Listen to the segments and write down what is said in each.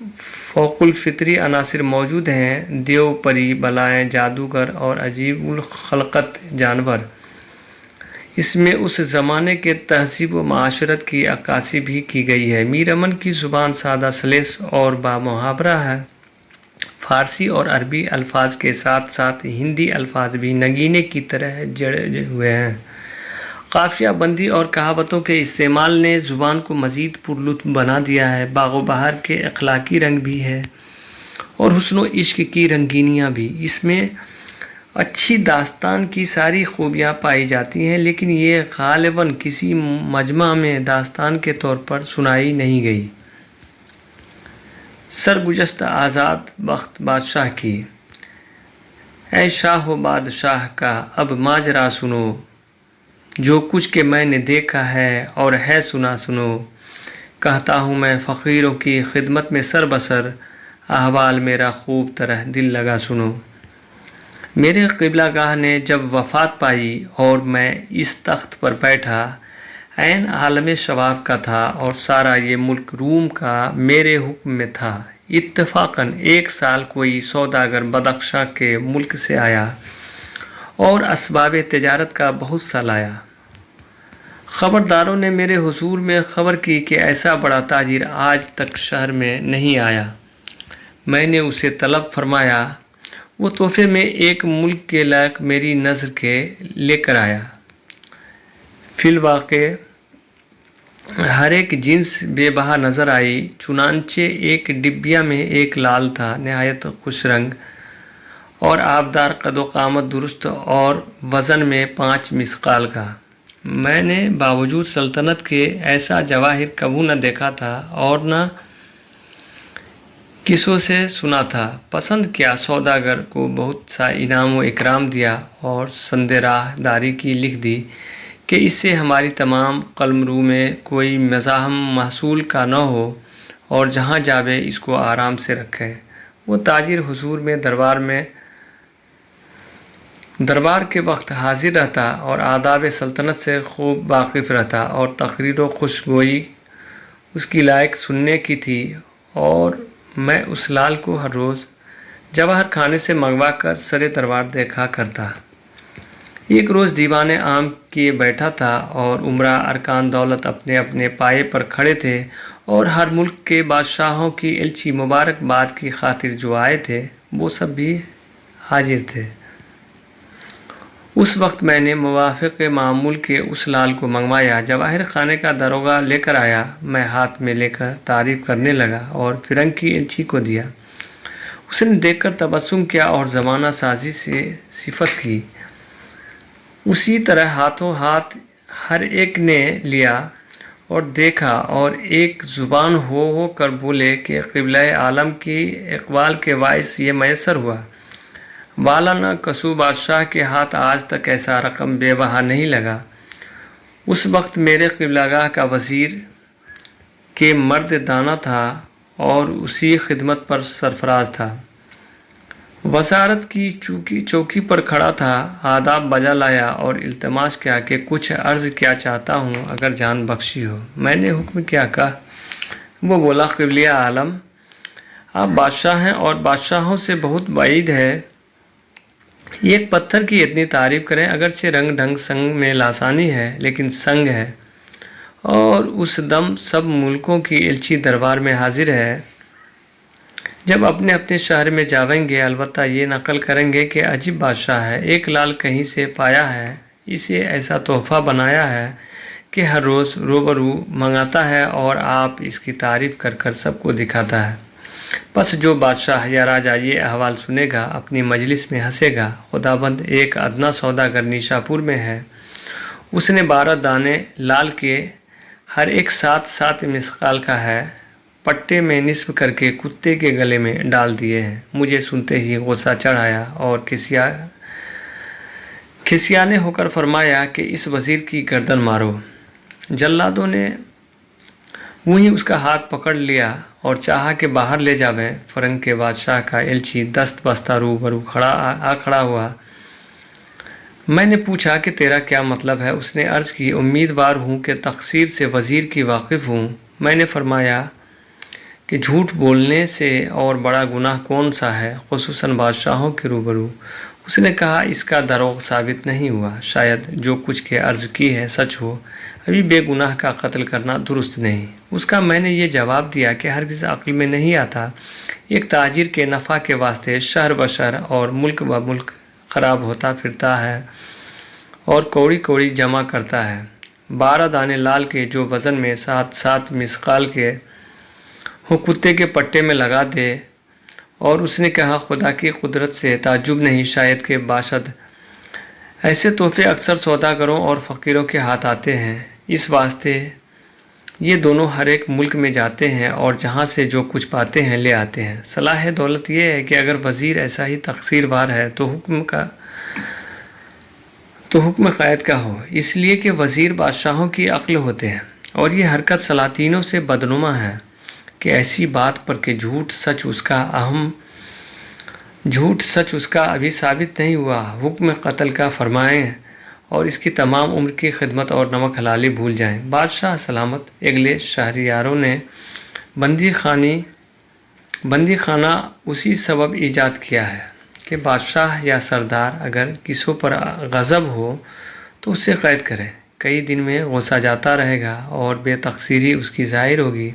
فوق الفطری عناصر موجود ہیں، دیو پری، بلائیں، جادوگر اور عجیب الخلقت جانور۔ اس میں اس زمانے کے تہذیب و معاشرت کی عکاسی بھی کی گئی ہے۔ میر امن کی زبان سادہ سلیس اور بامحاورہ ہے۔ فارسی اور عربی الفاظ کے ساتھ ساتھ ہندی الفاظ بھی نگینے کی طرح جڑے ہوئے ہیں۔ قافیہ بندی اور کہاوتوں کے استعمال نے زبان کو مزید پرلطف بنا دیا ہے۔ باغ و بہار کے اخلاقی رنگ بھی ہے اور حسن و عشق کی رنگینیاں بھی۔ اس میں اچھی داستان کی ساری خوبیاں پائی جاتی ہیں، لیکن یہ غالباً کسی مجمع میں داستان کے طور پر سنائی نہیں گئی۔ سرگزشت آزاد بخت بادشاہ کی: اے شاہ و بادشاہ کا اب ماجرا سنو، جو کچھ کہ میں نے دیکھا ہے اور ہے سنا سنو۔ کہتا ہوں میں فقیروں کی خدمت میں سر بسر، احوال میرا خوب طرح دل لگا سنو۔ میرے قبلہ گاہ نے جب وفات پائی اور میں اس تخت پر بیٹھا، عین عالم شباب کا تھا اور سارا یہ ملک روم کا میرے حکم میں تھا۔ اتفاقاً ایک سال کوئی سوداگر بدخشاں کے ملک سے آیا اور اسباب تجارت کا بہت سا لایا۔ خبرداروں نے میرے حضور میں خبر کی کہ ایسا بڑا تاجر آج تک شہر میں نہیں آیا۔ میں نے اسے طلب فرمایا۔ وہ تحفے میں ایک ملک کے لائق میری نظر کے لے کر آیا۔ فی الواقع ہر ایک جنس بے بہا نظر آئی، چنانچہ ایک ڈبیا میں ایک لال تھا، نہایت خوش رنگ اور آبدار، قد و قامت درست اور وزن میں 5 مثقال کا۔ میں نے باوجود سلطنت کے ایسا جواہر کبھی نہ دیکھا تھا اور نہ کسوں سے سنا تھا۔ پسند کیا، سوداگر کو بہت سا انعام و اکرام دیا اور سند راہ داری کی لکھ دی کہ اس سے ہماری تمام قلمرو میں کوئی مزاحم محصول کا نہ ہو اور جہاں جاوے اس کو آرام سے رکھے۔ وہ تاجر حضور میں دربار کے وقت حاضر رہتا اور آداب سلطنت سے خوب واقف رہتا اور تقریر و خوشگوئی اس کی لائق سننے کی تھی، اور میں اس لال کو ہر روز جواہر خانے سے منگوا کر سر دربار دیکھا کرتا۔ ایک روز دیوان عام کیے بیٹھا تھا اور عمرا ارکان دولت اپنے اپنے پائے پر کھڑے تھے اور ہر ملک کے بادشاہوں کی ایلچی مبارکباد کی خاطر جو آئے تھے وہ سب بھی حاضر تھے۔ اس وقت میں نے موافق معمول کے اس لال کو منگوایا۔ جواہر خانے کا داروغہ لے کر آیا، میں ہاتھ میں لے کر تعریف کرنے لگا اور فرنگ کی ایلچی کو دیا۔ اس نے دیکھ کر تبسم کیا اور زمانہ سازی سے صفت کی۔ اسی طرح ہاتھوں ہاتھ ہر ایک نے لیا اور دیکھا اور ایک زبان ہو کر بولے کہ قبلہ عالم کی اقبال کے باعث یہ میسر ہوا۔ والا نہ کسو بادشاہ کے ہاتھ آج تک ایسا رقم بے بہا نہیں لگا۔ اس وقت میرے قبلہ گاہ کا وزیر کے مرد دانا تھا اور اسی خدمت پر سرفراز تھا۔ وزارت کی چوکی پر کھڑا تھا، آداب بجا لایا اور التماس کیا کہ کچھ عرض کیا چاہتا ہوں اگر جان بخشی ہو۔ میں نے حکم کیا کہا۔ وہ بولا، قبلہ عالم، آپ بادشاہ ہیں اور بادشاہوں سے بہت بعید ہے ایک پتھر کی اتنی تعریف کریں، اگرچہ رنگ ڈھنگ سنگ میں لاسانی ہے لیکن سنگ ہے، اور اس دم سب ملکوں کی ایلچی دربار میں حاضر ہے۔ جب اپنے اپنے شہر میں جاویں گے البتہ یہ نقل کریں گے کہ عجیب بادشاہ ہے، ایک لال کہیں سے پایا ہے، اسے ایسا تحفہ بنایا ہے کہ ہر روز روبرو منگاتا ہے اور آپ اس کی تعریف کر کر سب کو دکھاتا ہے۔ پس جو بادشاہ یا راجہ یہ احوال سنے گا اپنی مجلس میں ہنسے گا۔ خداوند ایک ادنا سوداگر نیشاپور میں ہے، اس نے 12 دانے لال کے ہر ایک 7 مثقال کا ہے، پٹے میں نصب کر کے کتے کے گلے میں ڈال دیے ہیں۔ مجھے سنتے ہی غصہ چڑھ آیا اور کھسیانے ہو کر فرمایا کہ اس وزیر کی گردن مارو۔ جلادوں نے وہیں اس کا ہاتھ پکڑ لیا اور چاہا کہ باہر لے جاویں۔ فرنگ کے بادشاہ کا ایلچی دست بستہ روبرو کھڑا ہوا۔ میں نے پوچھا کہ تیرا کیا مطلب ہے؟ اس نے عرض کی، امیدوار ہوں کہ تقصیر سے وزیر کی واقف ہوں۔ میں نے فرمایا کہ جھوٹ بولنے سے اور بڑا گناہ کون سا ہے، خصوصاً بادشاہوں کے روبرو۔ اس نے کہا اس کا دروغ ثابت نہیں ہوا، شاید جو کچھ کے عرض کی ہے سچ ہو، ابھی بے گناہ کا قتل کرنا درست نہیں۔ اس کا میں نے یہ جواب دیا کہ ہرگز عقل میں نہیں آتا ایک تاجر کے نفع کے واسطے شہر بشہر اور ملک ب ملک خراب ہوتا پھرتا ہے اور کوڑی کوڑی جمع کرتا ہے، 12 دانے لال کے جو وزن میں 7 مثقال کے ہو کتے کے پٹے میں لگا دے۔ اور اس نے کہا خدا کی قدرت سے تعجب نہیں، شاید کہ باشد ایسے تحفے اکثر سوداگروں اور فقیروں کے ہاتھ آتے ہیں، اس واسطے یہ دونوں ہر ایک ملک میں جاتے ہیں اور جہاں سے جو کچھ پاتے ہیں لے آتے ہیں۔ صلاح دولت یہ ہے کہ اگر وزیر ایسا ہی تقصیر وار ہے تو حکم قائد کا ہو، اس لیے کہ وزیر بادشاہوں کی عقل ہوتے ہیں، اور یہ حرکت سلاطینوں سے بدنما ہے کہ ایسی بات پر کہ جھوٹ سچ اس کا ابھی ثابت نہیں ہوا، حکم قتل کا فرمائیں اور اس کی تمام عمر کی خدمت اور نمک حلالی بھول جائیں۔ بادشاہ سلامت اگلے شہریاروں نے بندی خانہ اسی سبب ایجاد کیا ہے کہ بادشاہ یا سردار اگر کسی پر غضب ہو تو اسے قید کرے، کئی دن میں غصہ جاتا رہے گا اور بے تقصیری اس کی ظاہر ہوگی،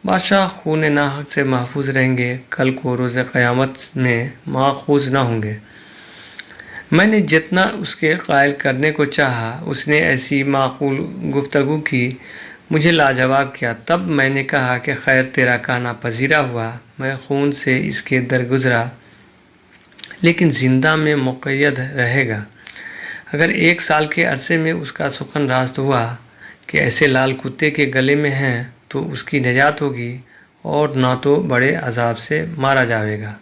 بادشاہ خون ناحق سے محفوظ رہیں گے، کل کو روز قیامت میں ماخوذ نہ ہوں گے۔ میں نے جتنا اس کے قائل کرنے کو چاہا، اس نے ایسی معقول گفتگو کی، مجھے لاجواب کیا۔ تب میں نے کہا کہ خیر تیرا کہنا پذیرا ہوا، میں خون سے اس کے درگزرا لیکن زندہ میں مقید رہے گا۔ اگر 1 سال کے عرصے میں اس کا سخن راست ہوا کہ ایسے لال کتے کے گلے میں ہیں تو اس کی نجات ہوگی اور نہ تو بڑے عذاب سے مارا جاوے گا۔